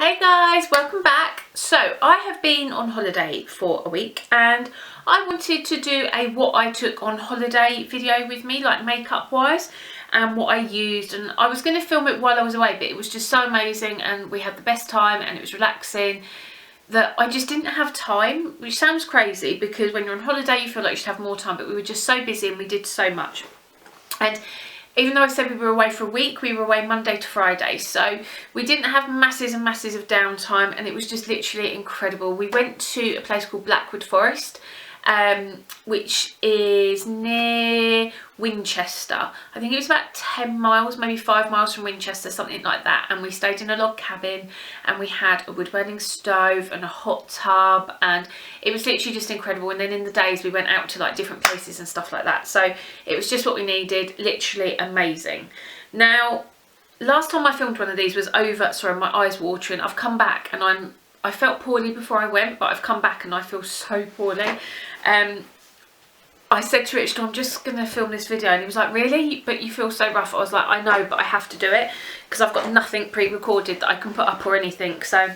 Hey guys, welcome back. So I have been on holiday for a week and I wanted to do a what I took on holiday video with me, like makeup wise, and what I used. And I was going to film it while I was away, but it was just so amazing and we had the best time and it was relaxing that I just didn't have time, which sounds crazy because when you're on holiday you feel like you should have more time, but we were just so busy and we did so much. And even though I said we were away for a week, we were away Monday to Friday, so we didn't have masses and masses of downtime, and it was just literally incredible. We went to a place called Blackwood Forest, which is near Winchester. I think it was about 10 miles, maybe 5 miles from Winchester, something like that. And we stayed in a log cabin and we had a wood burning stove and a hot tub, and it was literally just incredible. And then in the days we went out to like different places and stuff like that, so it was just what we needed. Literally amazing. Now, last time I filmed one of these was over, sorry, my eyes watering. I've come back and I felt poorly before I went, but I've come back and I feel so poorly. I said to Richard, I'm just going to film this video, and he was like, really? But you feel so rough. I was like, I know, but I have to do it because I've got nothing pre-recorded that I can put up or anything. So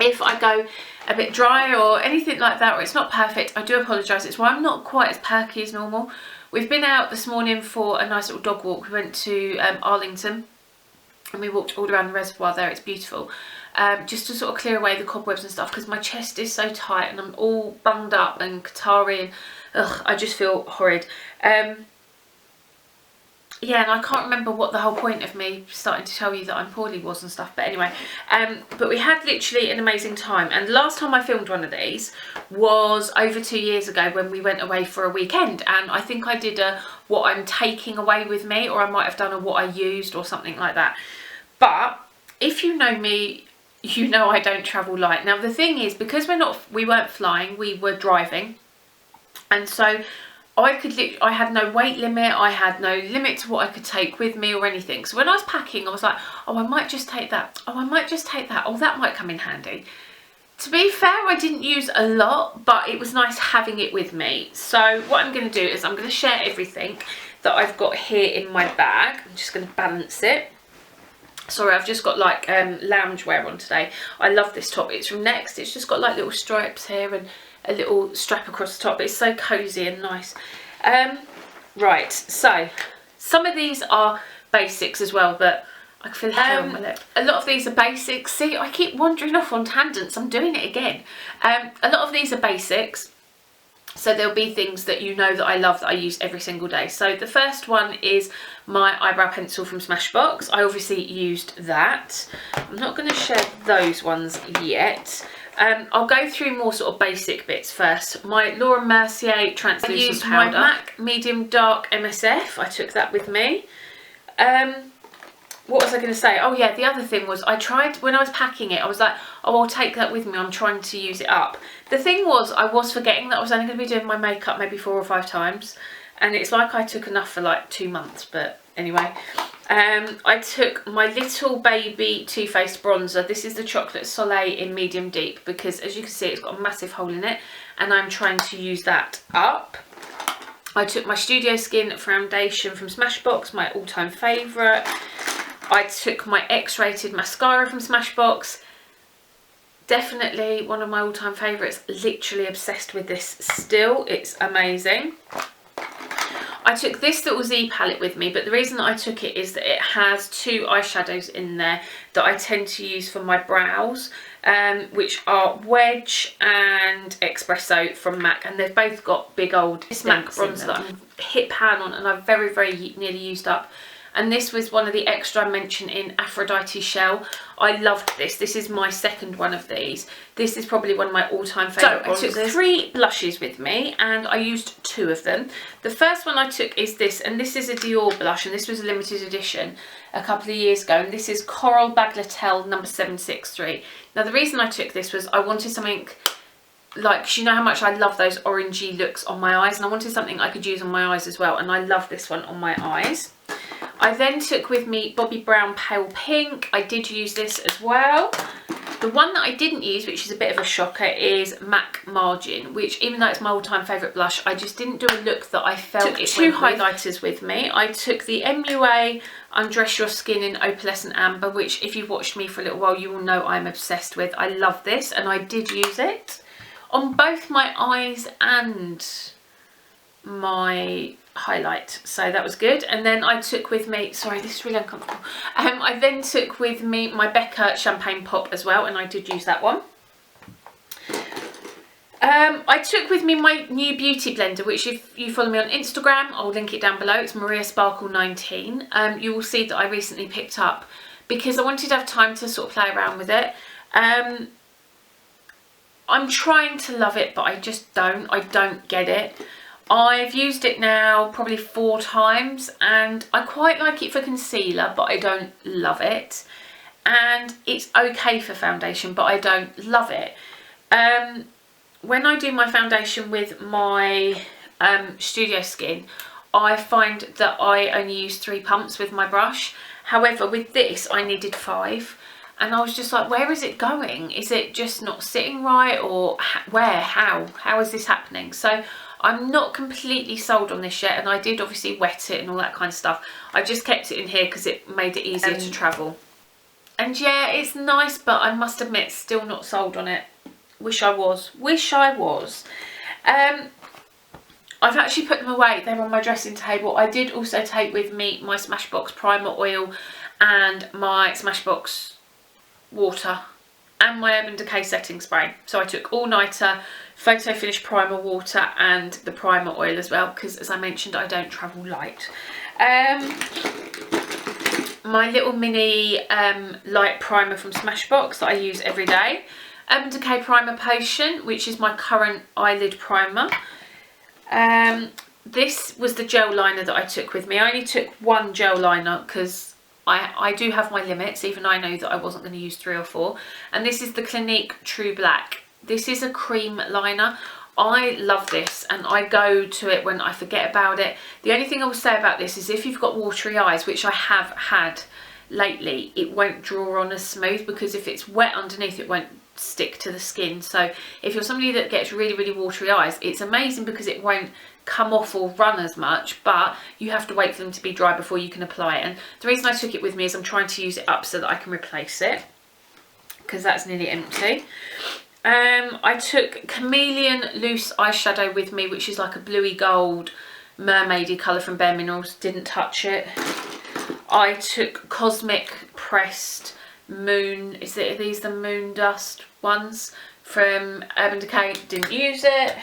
if I go a bit dry or anything like that, or it's not perfect, I do apologise. It's why I'm not quite as perky as normal. We've been out this morning for a nice little dog walk. We went to Arlington and we walked all around the reservoir there. It's beautiful. Just to sort of clear away the cobwebs and stuff because my chest is so tight and I'm all bunged up and catarrhy and I just feel horrid. Yeah, and I can't remember what the whole point of me starting to tell you that I'm poorly was and stuff, but anyway, but we had literally an amazing time. And the last time I filmed one of these was over 2 years ago when we went away for a weekend, and I think I did a what I'm taking away with me, or I might have done a what I used or something like that. But if you know me, you know I don't travel light. Now the thing is, because we weren't flying, we were driving, and so I had no weight limit, I had no limit to what I could take with me or anything. So when I was packing, I was like, oh, I might just take that, oh, I might just take that, oh, that might come in handy. To be fair, I didn't use a lot, but it was nice having it with me. So what I'm going to do is I'm going to share everything that I've got here in my bag. I'm just going to balance it. Sorry, I've just got like loungewear on today. I love this top. It's from Next. It's just got like little stripes here and a little strap across the top. It's so cozy and nice. Right, so some of these are basics as well, but I can feel the hair on my lip. A lot of these are basics. See, I keep wandering off on tangents. I'm doing it again. A lot of these are basics. So there'll be things that you know that I love that I use every single day. So the first one is my eyebrow pencil from Smashbox. I obviously used that. I'm not going to share those ones yet. I'll go through more sort of basic bits first. My Laura Mercier translucent powder. I used my MAC medium dark MSF. I took that with me. What was I going to say? Oh yeah, the other thing was I tried, when I was packing it, I was like, oh, I'll take that with me. I'm trying to use it up. The thing was, I was forgetting that I was only going to be doing my makeup maybe 4 or 5 times. And it's like I took enough for like 2 months, but anyway. I took my little baby Too Faced bronzer. This is the Chocolate Soleil in medium deep because as you can see, it's got a massive hole in it. And I'm trying to use that up. I took my Studio Skin foundation from Smashbox, my all-time favourite. I took my X-rated mascara from Smashbox. Definitely one of my all-time favourites. Literally obsessed with this still. It's amazing. I took this little Z palette with me, but the reason that I took it is that it has 2 eyeshadows in there that I tend to use for my brows, which are Wedge and Espresso from MAC, and they've both got big old MAC bronzer that I'm hit pan on and I've very, very nearly used up. And this was one of the extra I mentioned in Aphrodite Shell. I loved this. This is my second one of these. This is probably one of my all-time favourite bronzers. So I took 3 blushes with me and I used 2 of them. The first one I took is this, and this is a Dior blush, and this was a limited edition a couple of years ago. And this is Coral Bagatelle number 763. Now the reason I took this was I wanted something like, 'cause you know how much I love those orangey looks on my eyes, and I wanted something I could use on my eyes as well, and I love this one on my eyes. I then took with me Bobbi Brown Pale Pink. I did use this as well. The one that I didn't use, which is a bit of a shocker, is MAC Margin, which even though it's my all-time favourite blush, I just didn't do a look that I felt. Took two highlighters with me. I took the MUA Undress Your Skin in Opalescent Amber, which if you've watched me for a little while, you will know I'm obsessed with. I love this, and I did use it on both my eyes and my highlight, so that was good. And then I took with me, sorry, this is really uncomfortable. I then took with me my Becca Champagne Pop as well, and I did use that one. I took with me my new beauty blender, which if you follow me on Instagram, I'll link it down below. It's Mariasparkle 19. You will see that I recently picked up because I wanted to have time to sort of play around with it. I'm trying to love it, but I just don't. I don't get it. I've used it now probably 4 times, and I quite like it for concealer, but I don't love it. And it's okay for foundation, but I don't love it. When I do my foundation with my Studio Skin, I find that I only use 3 pumps with my brush. However, with this, I needed 5. And I was just like, where is it going? Is it just not sitting right, or where? How is this happening? So I'm not completely sold on this yet, and I did obviously wet it and all that kind of stuff. I just kept it in here because it made it easier to travel. And yeah, it's nice, but I must admit, still not sold on it. Wish I was. Wish I was. I've actually put them away. They're on my dressing table. I did also take with me my Smashbox Primer Oil and my Smashbox Water and my Urban Decay Setting Spray. So I took All Nighter, Photo Finish Primer Water and the Primer Oil as well, because as I mentioned, I don't travel light. My little mini light primer from Smashbox that I use every day. Urban Decay Primer Potion, which is my current eyelid primer. This was the gel liner that I took with me. I only took 1 gel liner because I do have my limits, even though I know that I wasn't going to use 3 or 4. And this is the Clinique True Black. This is a cream liner. I love this, and I go to it when I forget about it. The only thing I will say about this is if you've got watery eyes, which I have had lately, it won't draw on as smooth, because if it's wet underneath, it won't stick to the skin. So if you're somebody that gets really, really watery eyes, it's amazing because it won't come off or run as much, but you have to wait for them to be dry before you can apply it. And the reason I took it with me is I'm trying to use it up so that I can replace it, because that's nearly empty. I took Chameleon Loose Eyeshadow with me, which is like a bluey gold mermaidy colour from Bare Minerals. Didn't touch it. I took Cosmic Pressed Moon, are these the Moon Dust ones from Urban Decay? Didn't use it.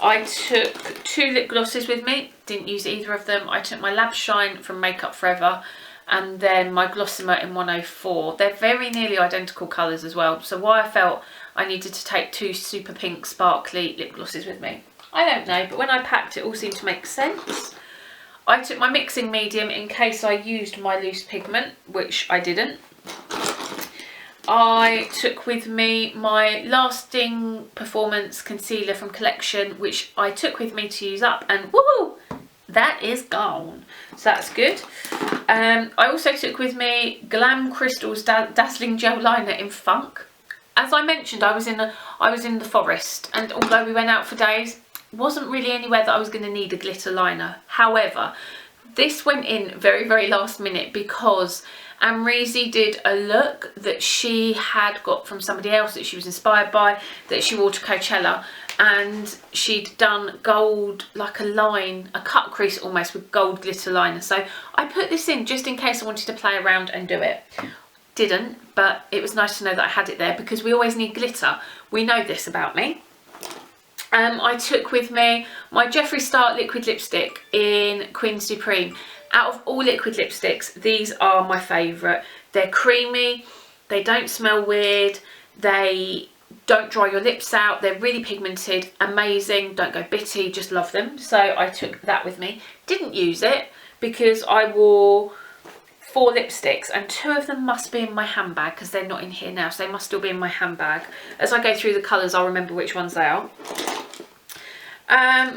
I took 2 lip glosses with me, didn't use either of them. I took my Lab Shine from Makeup Forever, and then my Glossimer in 104. They're very nearly identical colours as well, so why I felt I needed to take 2 super pink sparkly lip glosses with me, I don't know, but when I packed it all seemed to make sense. I took my mixing medium in case I used my loose pigment, which I didn't. I took with me my Lasting Performance Concealer from Collection, which I took with me to use up, and woohoo, that is gone. So that's good. I also took with me Glam Crystals Dazzling Gel Liner in Funk. As I mentioned, I was in the forest, and although we went out for days, wasn't really anywhere that I was going to need a glitter liner. However, this went in very, very last minute because Amrezy did a look that she had got from somebody else that she was inspired by, that she wore to Coachella, and she'd done gold, like a line, a cut crease almost, with gold glitter liner. So I put this in just in case I wanted to play around and do it. Didn't, but it was nice to know that I had it there because we always need glitter. We know this about me. I took with me my Jeffree Star liquid lipstick in Queen Supreme. Out of all liquid lipsticks, these are my favourite. They're creamy, they don't smell weird, they don't dry your lips out, they're really pigmented, amazing, don't go bitty, just love them. So I took that with me. Didn't use it because I wore 4 lipsticks and 2 of them must be in my handbag because they're not in here now, so they must still be in my handbag. As I go through the colours, I'll remember which ones they are.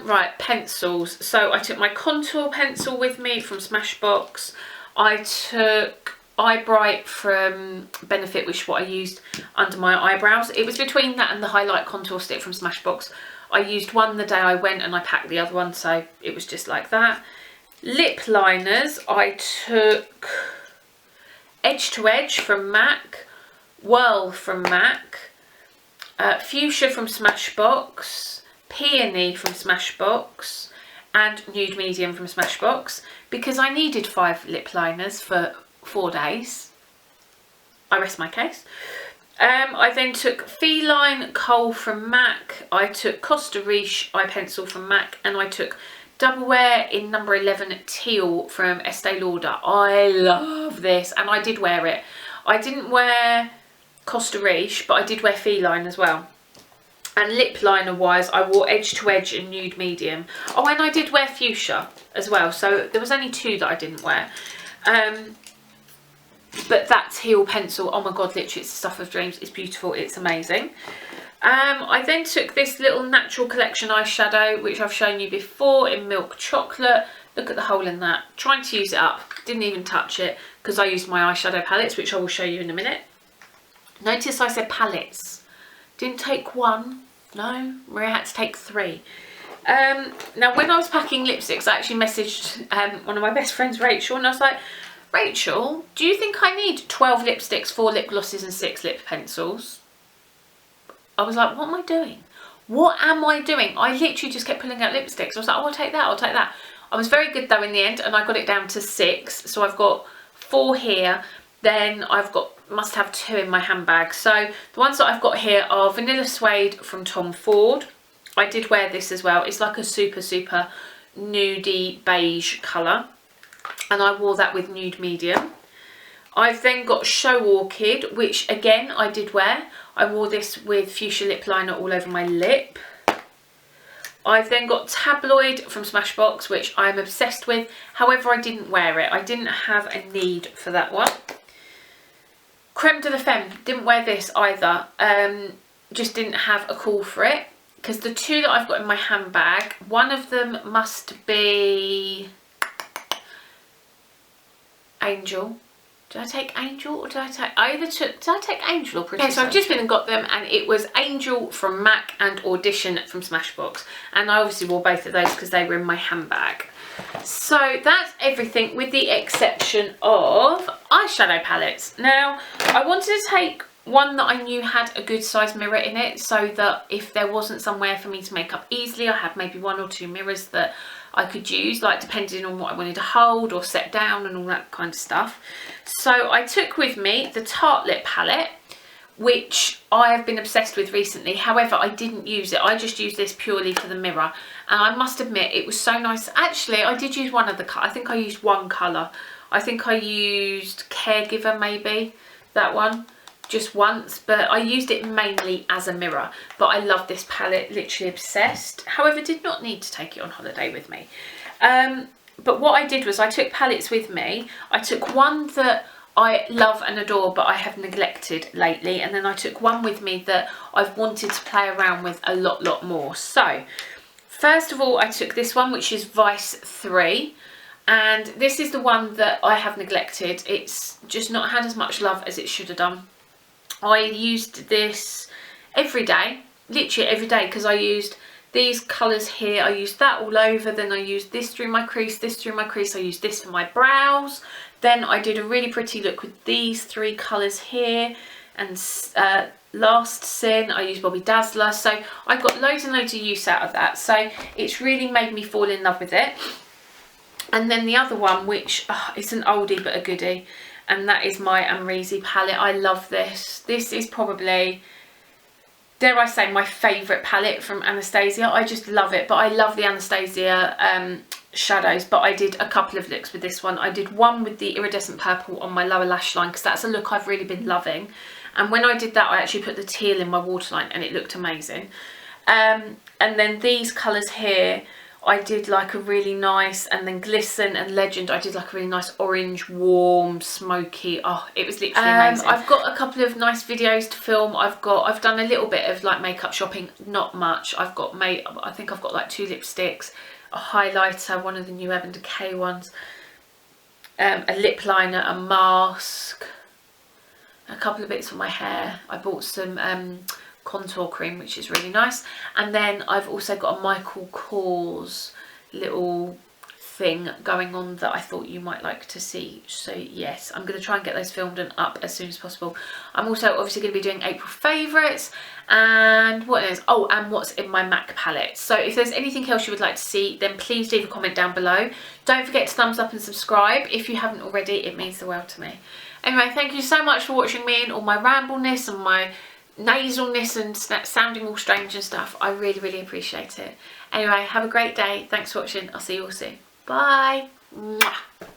Right, pencils. So I took my contour pencil with me from Smashbox. I took Eye Bright from Benefit, which is what I used under my eyebrows. It was between that and the Highlight Contour Stick from Smashbox. I used one the day I went and I packed the other one, so it was just like that. Lip liners, I took Edge to Edge from MAC, Whirl from MAC, Fuchsia from Smashbox, Peony from Smashbox, and Nude Medium from Smashbox, because I needed 5 lip liners for 4 days. I rest my case. I then took Feline Kohl from MAC, I took Costa Riche eye pencil from MAC, and I took Double Wear in number 11 Teal from Estee Lauder. I love this, and I did wear it. I didn't wear Costa Riche, but I did wear Feline as well. And lip liner wise, I wore Edge to Edge and Nude Medium. Oh, and I did wear Fuchsia as well, so there was only 2 that I didn't wear. But that teal pencil, oh my god, literally it's the stuff of dreams. It's beautiful, it's amazing. I then took this little Natural Collection eyeshadow, which I've shown you before, in Milk Chocolate. Look at the hole in that. Trying to use it up, didn't even touch it, because I used my eyeshadow palettes, which I will show you in a minute. Notice I said palettes. Didn't take 1, no, Maria had to take 3. Now when I was packing lipsticks, I actually messaged one of my best friends, Rachel, and I was like, Rachel, do you think I need 12 lipsticks, 4 lip glosses and 6 lip pencils? I was like, what am I doing? What am I doing? I literally just kept pulling out lipsticks. I was like, oh, I'll take that, I'll take that. I was very good though in the end, and I got it down to 6. So I've got 4 here. Then I've got, must have 2 in my handbag. So the ones that I've got here are Vanilla Suede from Tom Ford. I did wear this as well. It's like a super, super nudie beige colour. And I wore that with Nude Medium. I've then got Show Orchid, which again I did wear. I wore this with Fuchsia lip liner all over my lip. I've then got Tabloid from Smashbox, which I'm obsessed with. However, I didn't wear it. I didn't have a need for that one. Creme de la Femme, didn't wear this either. Just didn't have a call for it. Because the 2 that I've got in my handbag, one of them must be Angel. Did I take Angel or did I take, did I take Angel or Princess? Okay, so I've just been and got them, and it was Angel from MAC and Audition from Smashbox. And I obviously wore both of those because they were in my handbag. So that's everything with the exception of eyeshadow palettes. Now, I wanted to take one that I knew had a good size mirror in it, so that if there wasn't somewhere for me to make up easily, I had maybe 1 or 2 mirrors that I could use, like depending on what I wanted to hold or set down and all that kind of stuff. So I took with me the Tartlette palette, which I have been obsessed with recently. However, I didn't use it. I just used this purely for the mirror. And I must admit, it was so nice. Actually, I did use one of the colours. I think I used one colour. I think I used Caregiver, maybe, that one, just once. But I used it mainly as a mirror. But I love this palette, literally obsessed. However, did not need to take it on holiday with me. But what I did was I took palettes with me. I took one that I love and adore, but I have neglected lately. And then I took one with me that I've wanted to play around with a lot more. So, first of all, I took this one, which is Vice 3. And this is the one that I have neglected. It's just not had as much love as it should have done. I used this every day, literally every day, because I used these colours here. I used that all over. Then I used this through my crease, this through my crease. I used this for my brows. Then I did a really pretty look with these 3 colours here. And Last Sin, I used Bobby Dazzler. So I got loads and loads of use out of that. So it's really made me fall in love with it. And then the other one, which it's an oldie but a goodie, and that is my Amrezy palette. I love this. This is probably, dare I say, my favourite palette from Anastasia. I just love it. But I love the Anastasia shadows. But I did a couple of looks with this one. I did one with the iridescent purple on my lower lash line, because that's a look I've really been loving. And when I did that, I actually put the teal in my waterline, and it looked amazing. And then these colours here, I did like a really nice, and then Glisten and Legend, I did like a really nice orange, warm, smoky. Oh, it was literally amazing. I've got a couple of nice videos to film. I've done a little bit of like makeup shopping, not much. I think I've got like 2 lipsticks, a highlighter, one of the new Urban Decay ones, a lip liner, a mask, a couple of bits for my hair. I bought some contour cream, which is really nice, and then I've also got a Michael Kors little thing going on that I thought you might like to see. So yes, I'm going to try and get those filmed and up as soon as possible. I'm also obviously going to be doing April favourites and what else? Oh, and what's in my MAC palette. So if there's anything else you would like to see, then please leave a comment down below. Don't forget to thumbs up and subscribe if you haven't already. It means the world to me. Anyway, thank you so much for watching me and all my rambleness and my nasalness and sounding all strange and stuff. I really, really appreciate it. Anyway, have a great day. Thanks for watching. I'll see you all soon. Bye. Mwah.